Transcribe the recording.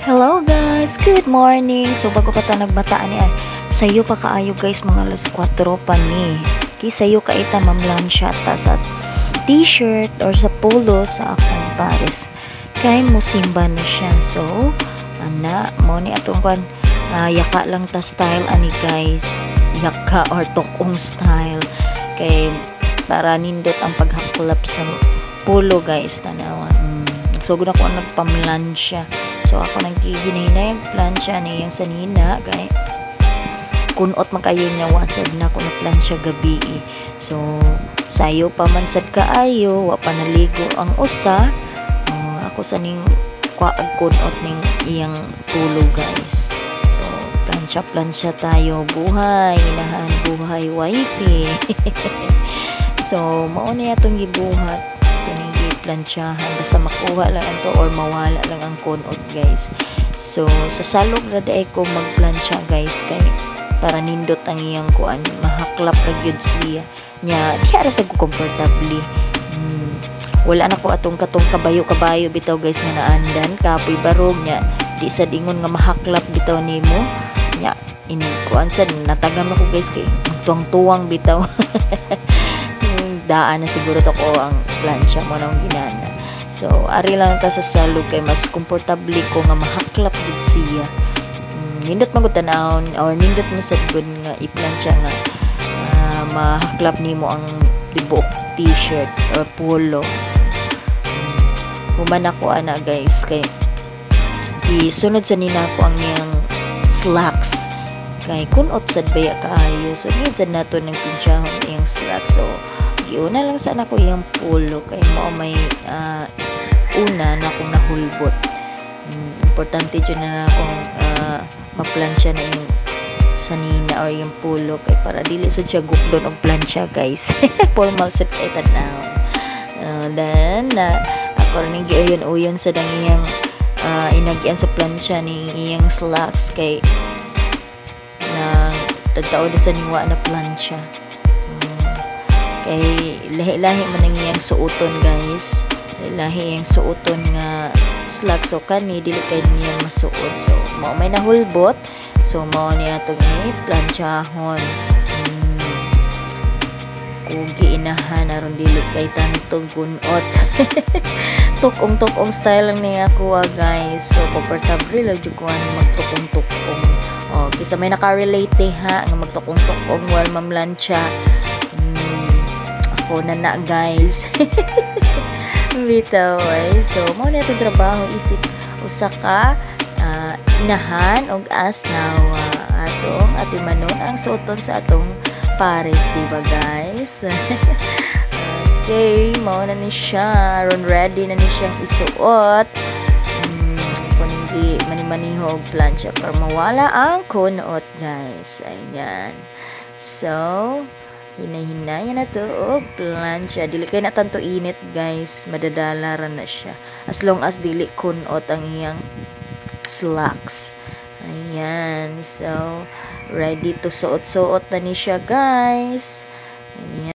Hello guys, good morning. So bago pa ta nagbataan ni sayo pa kaayo guys mga alas 4 pa ni. Kay sayo ka ita mamlansya ta sa t-shirt or sa polo sa akong pares. Kay musimba na siya. So ana mo ni atong kan yaka lang ta style ani guys. Yaka or tokong style. Kay para nindot ang paghaklap sa polo guys tanawa. So gud ako nagpamlansya. So ako naghihinay plansya niyang sanina kay kunot man kayo niya wasad na ko na plansya gabi. So sayo pa man sad kaayo wa pa naligo ang usa. Ako sa ning kuag kunot ning iyang tulog guys. So plansya tayo buhay inahan buhay wifey. So mao na atong gibuhat plansyahan basta makuha lang ito or mawala lang ang kunot guys. So sa salog na day ko magplansya guys kay para nindot ang iyang kuan mahaklap ra gyud siya nya di ara sa comfortably. Wala na ko atong katong kabayo bitaw guys nga naandan kapoy barog nya di sa dingon nga mahaklap bitaw nimo nya ini kuan sad natagam na ko guys kay tuwang bitaw. Daan na siguro to ko ang plansya mo nang ginana. So ari lang ta sa salog kay mas komportable ko nga mahaklap gid siya. Nindot magud tanawon or nindot mo sad gud nga iplansya nga mahaklap nimo ang tibok t-shirt or polo. Human ako ana guys kay isunod sa nina ko ang iyang slacks kay kunot sad baya kaayo. So need sad nato ng plansyahon iyang slacks. So giuna lang sana ko iyang polo kay mao may una na akong nahulbot. Importante dyan na akong maplansya na yung sanina or yung polo kay para dili sa siya guklon og plansya guys. Formal set kay tanaw. Then ako rin giuyon sa dang iyang inagyan sa plansya ni iyang slacks kay nang tagtao sa niwa na plansya. Kay lahi-lahi man ang iyang suoton guys. Lahi ang suoton nga slacks so kani dili kay niya masuot. So mao may nahulbot. So mao niya atong planchahon. Kugi inahan aron dili kay tantog gunot. Tukong style lang niya ako guys. So comfortable lang jud ko ani magtukong-tukong. Kisa may naka-relate ha nga magtukong-tukong while mamlansya. Na guys. Bitaw ay. So mao na itong trabaho isip usa ka inahan og asawa atong atimanon ang suoton sa atong pares diba guys. Okay mao na ni siya ron ready na ni siyang isuot. Kuningi manimaniho og plansya para mawala ang kunot guys. Ayan. So hinay-hinay na to plansya dili kay na tanto init guys madadala ra na siya as long as dili kunot ang iyang slacks. Ayan, so ready to suot-suot na ni siya guys. Ayan.